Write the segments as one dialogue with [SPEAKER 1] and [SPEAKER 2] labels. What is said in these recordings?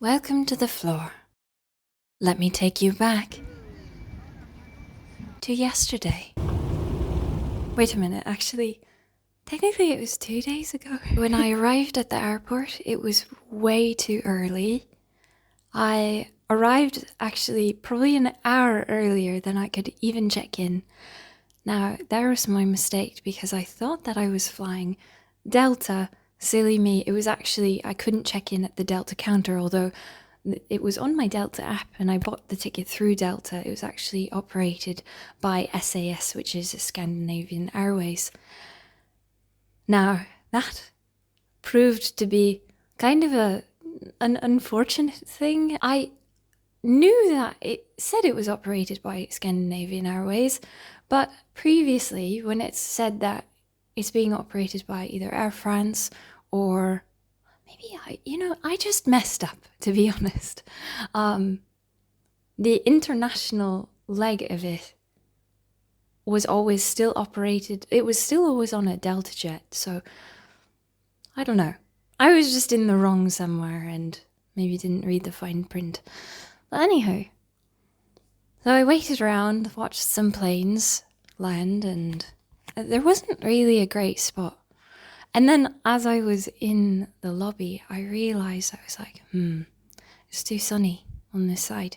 [SPEAKER 1] Welcome to the floor. Let me take you back to yesterday. Wait a minute, actually, technically it was 2 days ago. When I arrived at the airport, it was way too early. I arrived actually probably an hour earlier than I could even check in. Now, there was my mistake because I thought that I was flying Delta. Silly me, it was actually, I couldn't check in at the Delta counter, although it was on my Delta app and I bought the ticket through Delta. It was actually operated by SAS, which is Scandinavian Airways. Now, that proved to be kind of an unfortunate thing. I knew that it said it was operated by Scandinavian Airways, but previously, when it said that it's being operated by either Air France or maybe I just messed up, to be honest. The international leg of it was always still operated. It was still always on a Delta jet, so I don't know. I was just in the wrong somewhere and maybe didn't read the fine print. But anyhow, so I waited around, watched some planes land, and there wasn't really a great spot. And then as I was in the lobby, I realised I was like, it's too sunny on this side.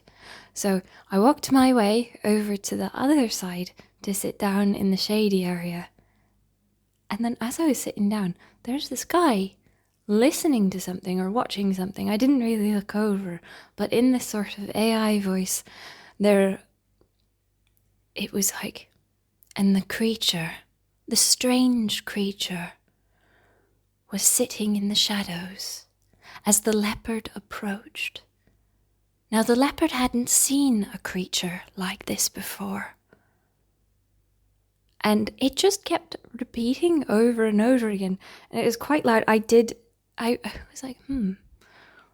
[SPEAKER 1] So I walked my way over to the other side to sit down in the shady area. And then as I was sitting down, there's this guy listening to something or watching something. I didn't really look over, but in this sort of AI voice, it was like, and the creature, the strange creature, was sitting in the shadows as the leopard approached. Now, the leopard hadn't seen a creature like this before. And it just kept repeating over and over again. And it was quite loud. I was like,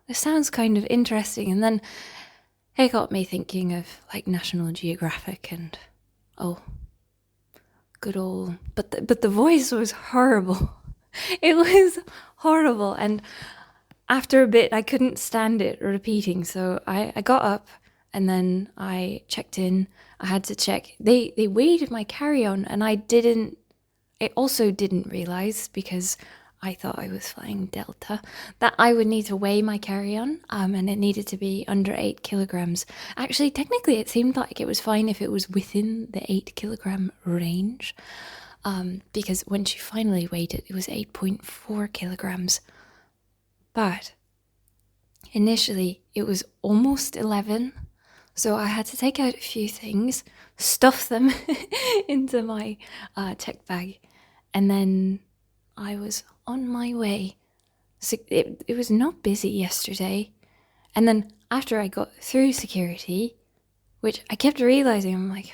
[SPEAKER 1] this sounds kind of interesting. And then it got me thinking of like National Geographic and, good old, but the voice was horrible. It was horrible. And after a bit, I couldn't stand it repeating. So I got up and then I checked in. I had to check. They weighed my carry-on and I also didn't realize, because I thought I was flying Delta, that I would need to weigh my carry-on, and it needed to be under 8 kilograms. Actually, technically, it seemed like it was fine if it was within the 8 kilogram range, because when she finally weighed it, it was 8.4 kilograms. But initially, it was almost 11, so I had to take out a few things, stuff them into my check bag, and then I was on my way. So it was not busy yesterday. And then after I got through security, which I kept realizing, I'm like,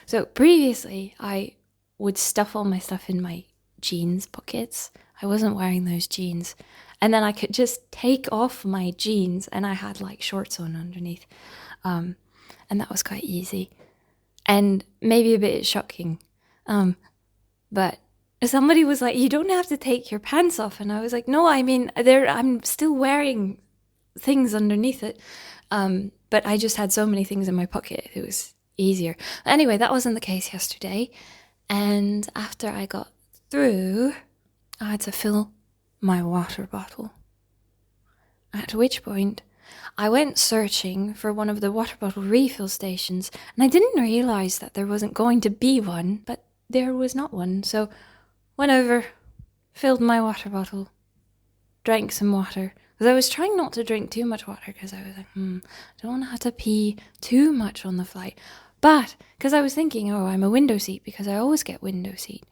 [SPEAKER 1] so previously I would stuff all my stuff in my jeans pockets. I wasn't wearing those jeans. And then I could just take off my jeans and I had like shorts on underneath. And that was quite easy. And maybe a bit shocking. But somebody was like, you don't have to take your pants off. And I was like, no, I mean, I'm still wearing things underneath it. But I just had so many things in my pocket, it was easier. Anyway, that wasn't the case yesterday. And after I got through, I had to fill my water bottle. At which point, I went searching for one of the water bottle refill stations, and I didn't realize that there wasn't going to be one, but there was not one. So went over, filled my water bottle, drank some water, because I was trying not to drink too much water, because I was like, I don't want to have to pee too much on the flight. But because I was thinking, I'm a window seat, because I always get window seat.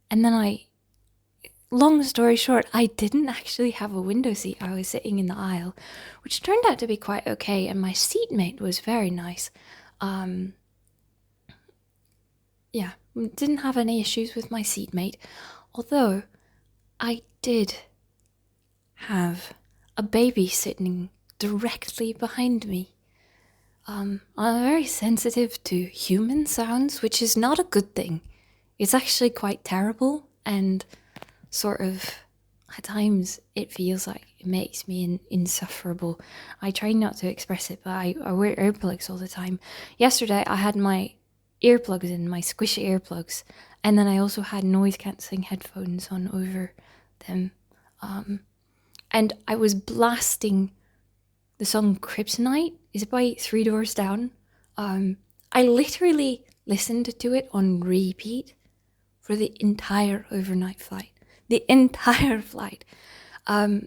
[SPEAKER 1] And then long story short, I didn't actually have a window seat. I was sitting in the aisle, which turned out to be quite okay, and my seatmate was very nice. Didn't have any issues with my seatmate, although I did have a baby sitting directly behind me. I'm very sensitive to human sounds, which is not a good thing. It's actually quite terrible and sort of at times it feels like it makes me insufferable. I try not to express it, but I wear earplugs all the time. Yesterday I had my earplugs in, my squishy earplugs, and then I also had noise cancelling headphones on over them. And I was blasting the song Kryptonite. Is it by Three Doors Down? I literally listened to it on repeat for the entire overnight flight. The entire flight. I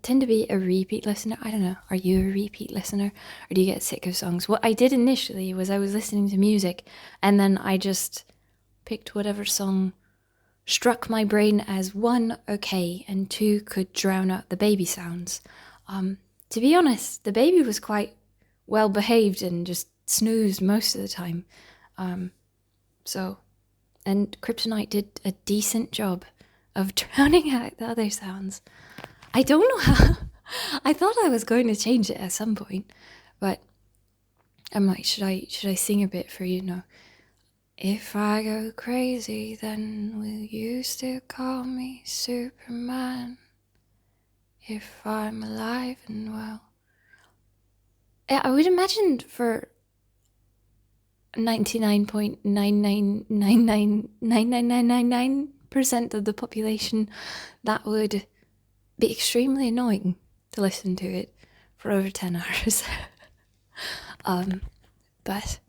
[SPEAKER 1] tend to be a repeat listener. I don't know, are you a repeat listener? Or do you get sick of songs? What I did initially was I was listening to music and then I just picked whatever song struck my brain as one, okay, and two, could drown out the baby sounds. To be honest, the baby was quite well behaved and just snoozed most of the time. And Kryptonite did a decent job of drowning out the other sounds. I don't know how. I thought I was going to change it at some point, but I'm like, should I sing a bit for you? No. If I go crazy, then will you still call me Superman? If I'm alive and well. I would imagine for 99.999999999% of the population, that would be extremely annoying to listen to it for over 10 hours. But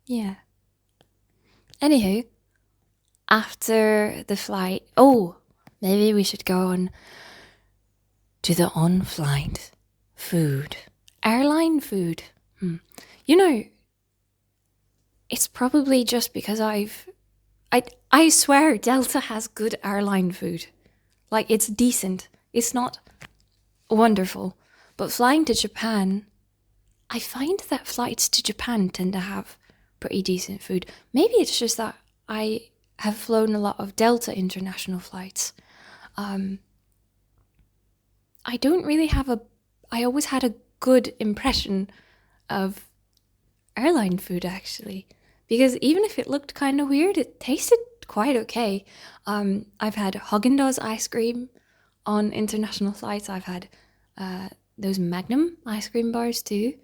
[SPEAKER 1] yeah. Anywho, after the flight, maybe we should go on to the on-flight food. Airline food. You know, it's probably just because I swear Delta has good airline food. Like, it's decent. It's not wonderful. But flying to Japan, I find that flights to Japan tend to have pretty decent food. Maybe it's just that I have flown a lot of Delta international flights. I don't really have I always had a good impression of airline food, actually, because even if it looked kind of weird, it tasted quite okay. I've had Haagen-Dazs ice cream on international flights. I've had those Magnum ice cream bars too.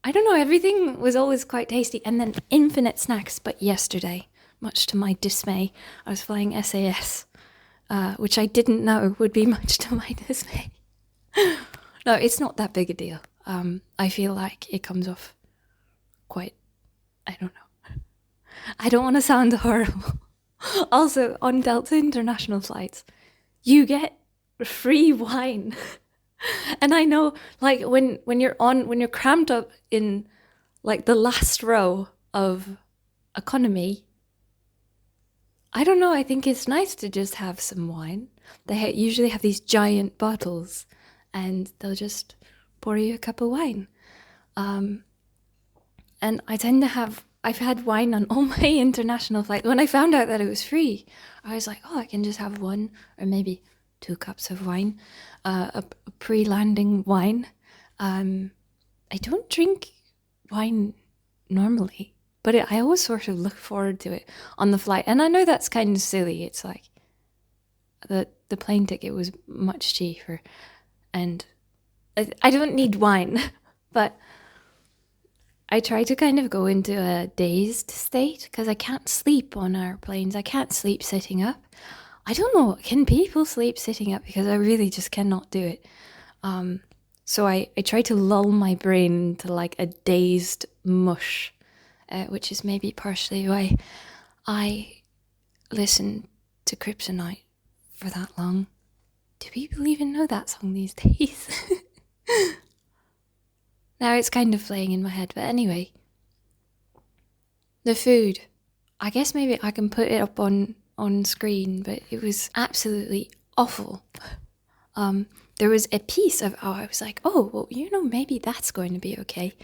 [SPEAKER 1] I don't know, everything was always quite tasty. And then infinite snacks. But yesterday, much to my dismay, I was flying SAS, which I didn't know would be much to my dismay. No, it's not that big a deal. I feel like it comes off quite, I don't know. I don't want to sound horrible. Also, on Delta international flights, you get free wine. And I know, like, when you're cramped up in, like, the last row of economy, I don't know, I think it's nice to just have some wine. They usually have these giant bottles, and they'll just pour you a cup of wine. And I tend to I've had wine on all my international flights. When I found out that it was free, I was like, I can just have one or maybe 2 cups of wine, a pre-landing wine. I don't drink wine normally, but I always sort of look forward to it on the flight. And I know that's kind of silly. It's like the plane ticket was much cheaper, and I don't need wine, but I try to kind of go into a dazed state because I can't sleep on airplanes. I can't sleep sitting up. I don't know, can people sleep sitting up? Because I really just cannot do it. So I try to lull my brain into like a dazed mush, which is maybe partially why I listened to Kryptonite for that long. Do people even know that song these days? Now it's kind of playing in my head, but anyway. The food. I guess maybe I can put it up on screen, but it was absolutely awful. There was a piece of, I was like, maybe that's going to be okay.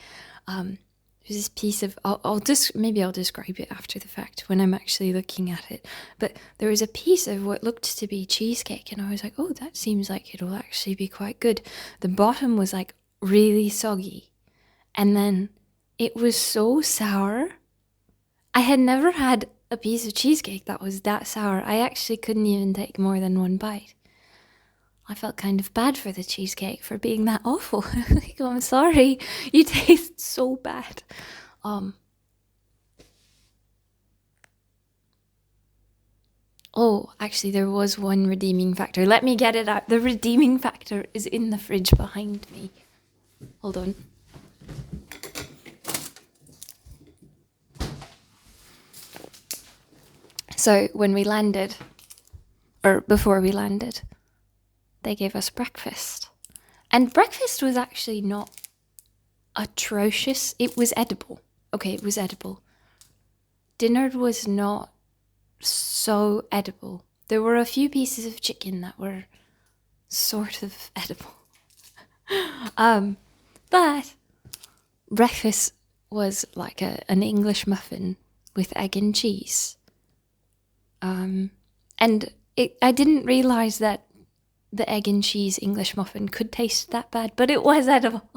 [SPEAKER 1] There's this piece of, I'll describe it after the fact when I'm actually looking at it. But there was a piece of what looked to be cheesecake, and I was like, that seems like it'll actually be quite good. The bottom was like really soggy, and then it was so sour. I had never had a piece of cheesecake that was that sour. I actually couldn't even take more than one bite. I felt kind of bad for the cheesecake for being that awful. Like, I'm sorry, you taste so bad. Oh, actually, there was one redeeming factor. Let me get it out. The redeeming factor is in the fridge behind me. Hold on. So when we landed, or before we landed, they gave us breakfast. And breakfast was actually not atrocious. It was edible. Okay, it was edible. Dinner was not so edible. There were a few pieces of chicken that were sort of edible. But breakfast was like an English muffin with egg and cheese. And I didn't realize that the egg and cheese English muffin could taste that bad, but it was edible.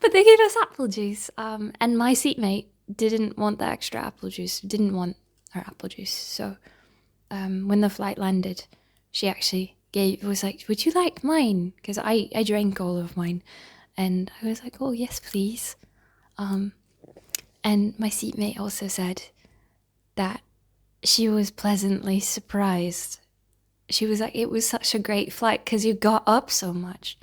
[SPEAKER 1] But they gave us apple juice, and my seatmate didn't want the extra apple juice, didn't want her apple juice. So when the flight landed, she actually was like, would you like mine? Because I drank all of mine. And I was like, oh, yes, please. And my seatmate also said that she was pleasantly surprised. She was like, it was such a great flight because you got up so much.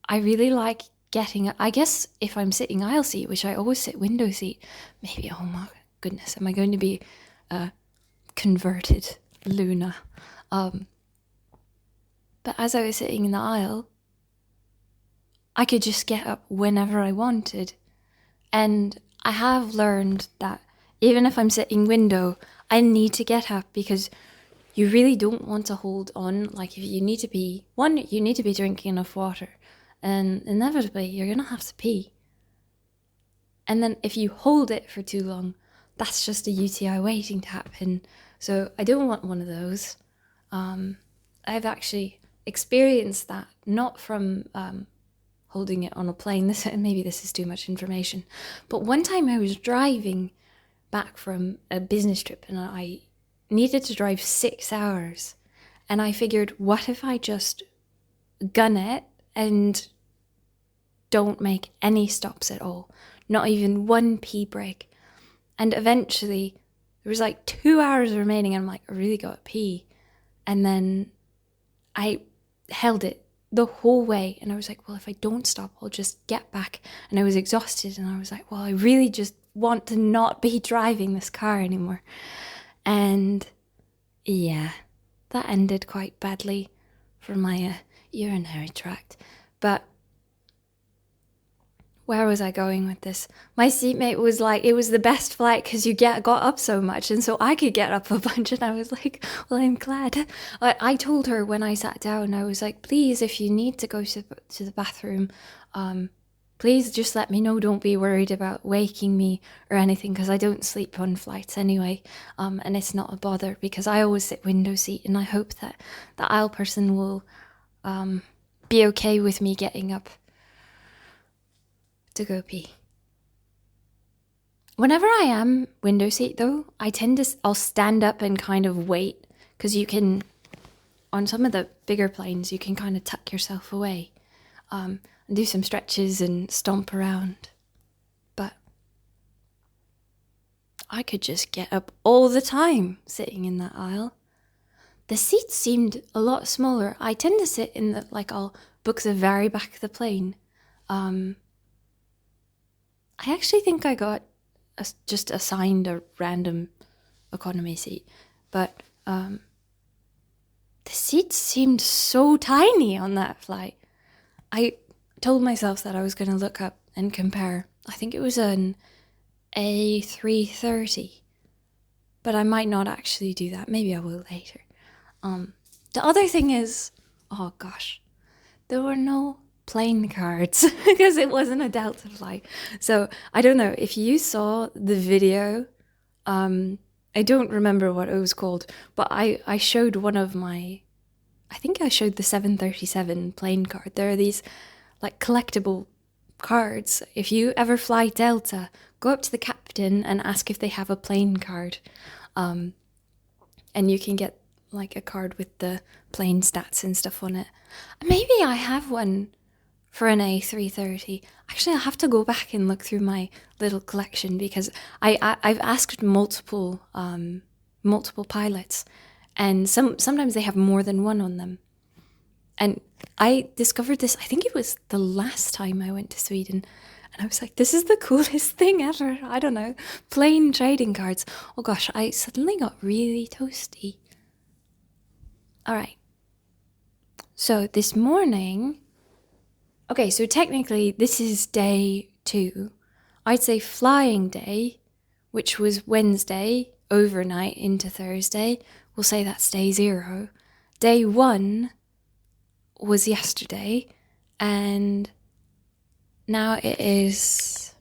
[SPEAKER 1] I really like getting up. I guess if I'm sitting aisle seat, which I always sit window seat, maybe, oh my goodness, am I going to be converted Luna? But as I was sitting in the aisle, I could just get up whenever I wanted. And I have learned that even if I'm sitting window, I need to get up because you really don't want to hold on. Like, if you need to pee, you need to be drinking enough water. And inevitably, you're going to have to pee. And then if you hold it for too long, that's just a UTI waiting to happen. So I don't want one of those. I've actually experienced that, not from holding it on a plane. Maybe this is too much information. But one time I was driving back from a business trip and I needed to drive 6 hours. And I figured, what if I just gun it and don't make any stops at all? Not even one pee break. And eventually, there was like 2 hours remaining and I'm like, I really got to pee. And then I held it the whole way. And I was like, well, if I don't stop, I'll just get back. And I was exhausted. And I was like, well, I really just want to not be driving this car anymore. And yeah, that ended quite badly for my urinary tract. But where was I going with this? My seatmate was like, it was the best flight because you got up so much. And so I could get up a bunch. And I was like, well, I'm glad. I told her when I sat down, I was like, please, if you need to go to the bathroom, please just let me know. Don't be worried about waking me or anything because I don't sleep on flights anyway. And it's not a bother because I always sit window seat. And I hope that the aisle person will be okay with me getting up to go pee. Whenever I am window seat though, I'll stand up and kind of wait because you can, on some of the bigger planes, you can kind of tuck yourself away and do some stretches and stomp around. But I could just get up all the time sitting in that aisle. The seats seemed a lot smaller. I tend to sit in I'll book the very back of the plane. I actually think I got just assigned a random economy seat, but the seats seemed so tiny on that flight. I told myself that I was going to look up and compare. I think it was an A330, but I might not actually do that. Maybe I will later. The other thing is, oh gosh, there were no plane cards because it wasn't a Delta flight. So I don't know if you saw the video. I don't remember what it was called, but I showed I think I showed the 737 plane card. There are these like collectible cards. If you ever fly Delta, go up to the captain and ask if they have a plane card. And you can get like a card with the plane stats and stuff on it. Maybe I have one for an A330. Actually, I'll have to go back and look through my little collection because I've asked multiple pilots, and sometimes they have more than one on them. And I discovered this, I think it was the last time I went to Sweden, and I was like, this is the coolest thing ever. I don't know, plane trading cards. Oh gosh, I suddenly got really toasty. All right. So this morning, okay, so technically this is day 2. I'd say flying day, which was Wednesday, overnight into Thursday. We'll say that's day 0. Day 1 was yesterday, and now it's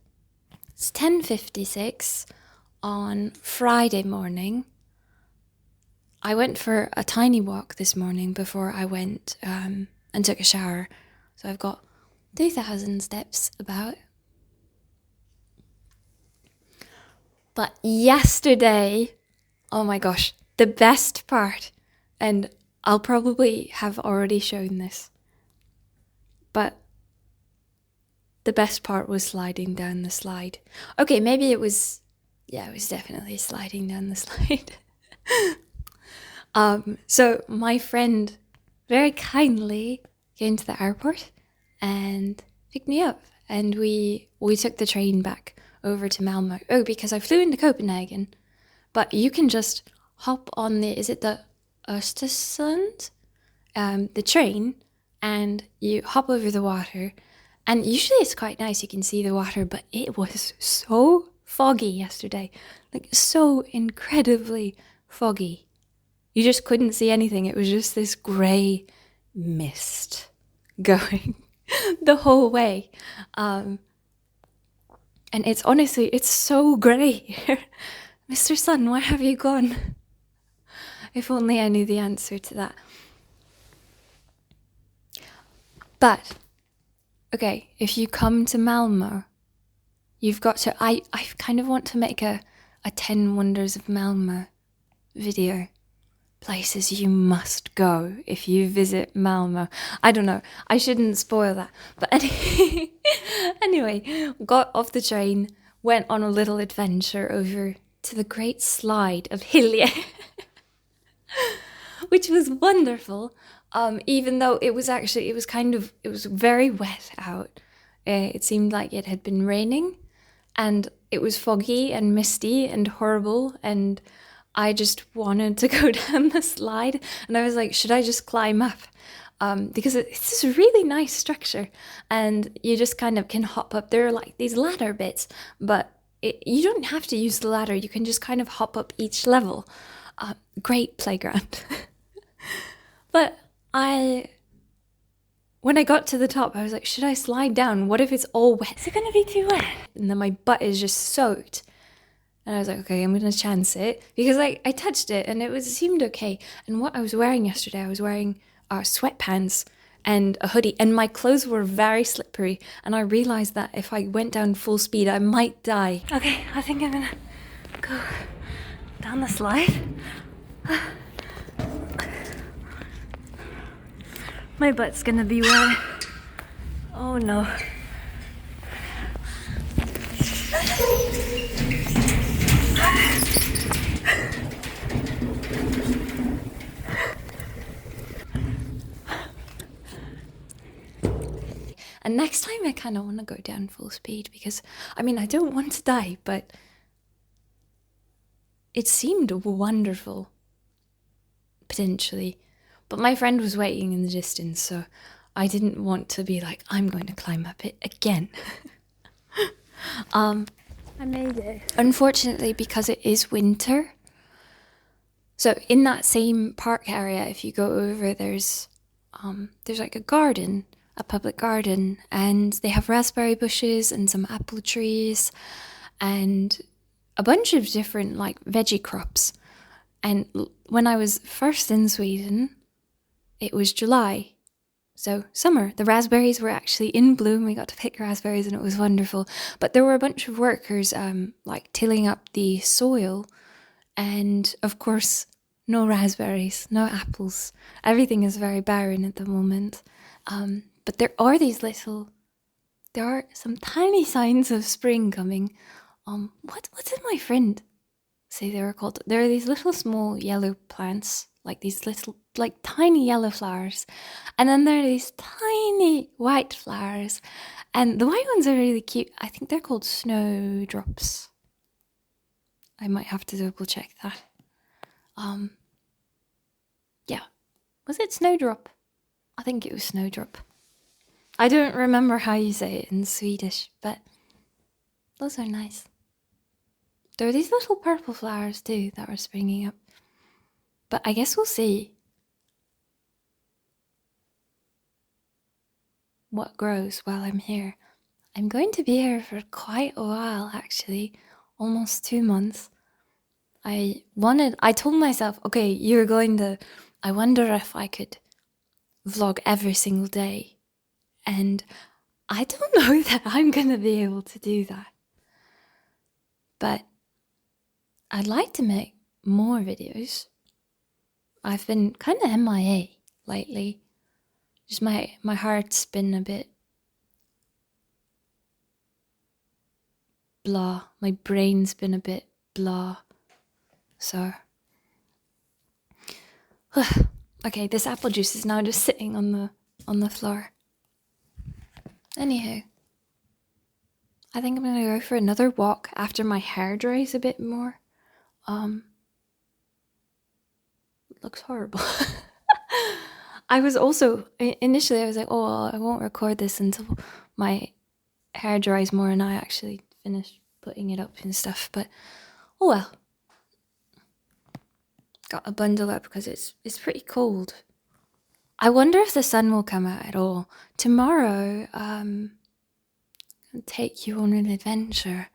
[SPEAKER 1] 10:56 on Friday morning. I went for a tiny walk this morning before I went and took a shower. So I've got 2,000 steps about. But yesterday, oh my gosh, the best part, and I'll probably have already shown this, but the best part was sliding down the slide. Okay, maybe it was definitely sliding down the slide. So my friend very kindly came to the airport and picked me up, and we took the train back over to Malmo. Oh, because I flew into Copenhagen, but you can just hop on is it the Östersund, the train, and you hop over the water, and usually it's quite nice, you can see the water, but it was so foggy yesterday, like so incredibly foggy. You just couldn't see anything. It was just this grey mist going the whole way. And it's honestly, it's so grey here. Mr. Sun, where have you gone? If only I knew the answer to that. But, okay, if you come to Malmo, you've got to, I kind of want to make a 10 Wonders of Malmo video. Places you must go if you visit Malmo. I don't know, I shouldn't spoil that. But anyway, got off the train, went on a little adventure over to the Great Slide of Hyllie, which was wonderful. Even though it was very wet out. It seemed like it had been raining, and it was foggy and misty and horrible, and I just wanted to go down the slide, and I was like, should I just climb up? Because it's this really nice structure, and you just kind of can hop up. There are like these ladder bits, but you don't have to use the ladder. You can just kind of hop up each level. Great playground. But when I got to the top, I was like, should I slide down? What if it's all wet? Is it going to be too wet? And then my butt is just soaked. And I was like, okay, I'm going to chance it. Because I touched it and it seemed okay. And what I was wearing yesterday, I was wearing sweatpants and a hoodie. And my clothes were very slippery. And I realized that if I went down full speed, I might die. Okay, I think I'm going to go down the slide. My butt's going to be wet. Oh no. And next time I kind of want to go down full speed because, I mean, I don't want to die, but it seemed wonderful, potentially. But my friend was waiting in the distance, so I didn't want to be like, I'm going to climb up it again. I made it. Unfortunately, because it is winter, so in that same park area, if you go over, there's like a garden, a public garden, and they have raspberry bushes and some apple trees and a bunch of different like veggie crops. And when I was first in Sweden, it was July, So summer, the raspberries were actually in bloom. We got to pick raspberries and it was wonderful. But there were a bunch of workers like tilling up the soil. And of course, no raspberries, no apples. Everything is very barren at the moment. But there are some tiny signs of spring coming. What did my friend say they were called? There are these little small yellow plants, like these little, like tiny yellow flowers. And then there are these tiny white flowers. And the white ones are really cute. I think they're called snowdrops. I might have to double check that. Yeah. Was it snowdrop? I think it was snowdrop. I don't remember how you say it in Swedish, but those are nice. There are these little purple flowers too that are springing up. But I guess we'll see what grows while I'm here. I'm going to be here for quite a while, actually. Almost 2 months. I told myself, okay, I wonder if I could vlog every single day. And I don't know that I'm going to be able to do that. But I'd like to make more videos. I've been kind of MIA lately. Just my heart's been a bit blah. My brain's been a bit blah. So, okay, this apple juice is now just sitting on the floor. Anywho, I think I'm gonna go for another walk after my hair dries a bit more. It looks horrible. I was also, initially I was like, oh, I won't record this until my hair dries more and I actually finish putting it up and stuff, but oh well. Got a bundle up because it's pretty cold. I wonder if the sun will come out at all. Tomorrow, I'll take you on an adventure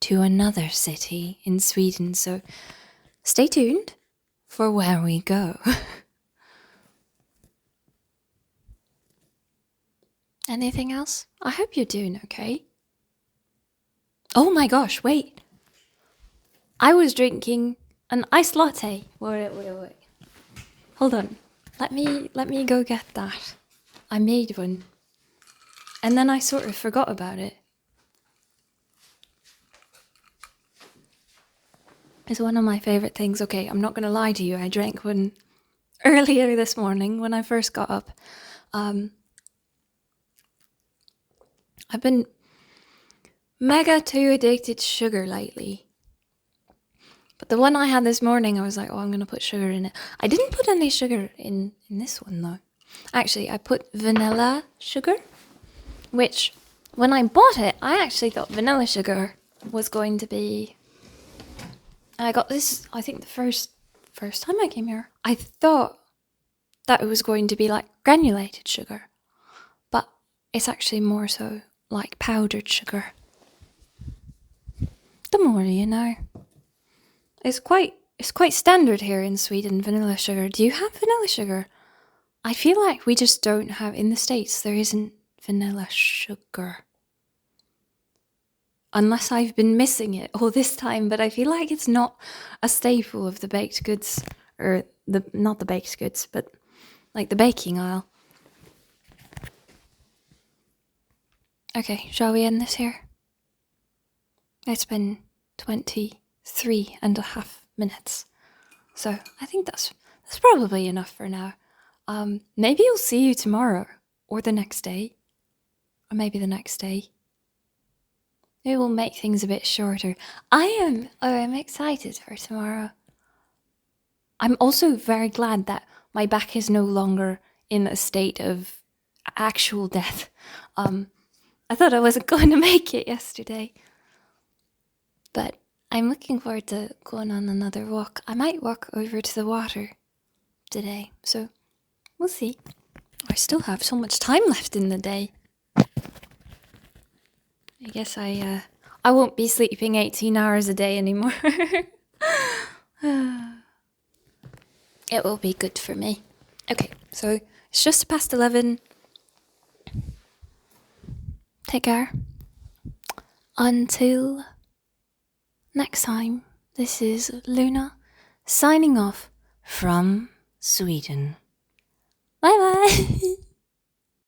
[SPEAKER 1] to another city in Sweden, so stay tuned for where we go. Anything else? I hope you're doing okay. Oh my gosh, wait. I was drinking an iced latte. Wait. Hold on. Let me go get that. I made one. And then I sort of forgot about it. It's one of my favorite things. Okay, I'm not going to lie to you. I drank one earlier this morning when I first got up. I've been mega too addicted to sugar lately. But the one I had this morning, I was like, oh, I'm going to put sugar in it. I didn't put any sugar in this one, though. Actually, I put vanilla sugar, which, when I bought it, I actually thought vanilla sugar was going to be... I got this, I think, the first time I came here. I thought that it was going to be like granulated sugar, but it's actually more so like powdered sugar. The more you know. It's quite standard here in Sweden, vanilla sugar. Do you have vanilla sugar? I feel like we just don't have, in the States, there isn't vanilla sugar. Unless I've been missing it all this time, but I feel like it's not a staple of the baked goods, or not the baked goods, but like the baking aisle. Okay, shall we end this here? It's been 23.5 minutes. So I think that's probably enough for now. Maybe I'll see you tomorrow, or the next day, or maybe the next day. It will make things a bit shorter. I'm excited for tomorrow. I'm also very glad that my back is no longer in a state of actual death. I thought I wasn't going to make it yesterday. But I'm looking forward to going on another walk. I might walk over to the water today, so we'll see. I still have so much time left in the day. I guess I won't be sleeping 18 hours a day anymore. It will be good for me. Okay, so it's just past 11. Take care. Until next time, this is Luna signing off from Sweden.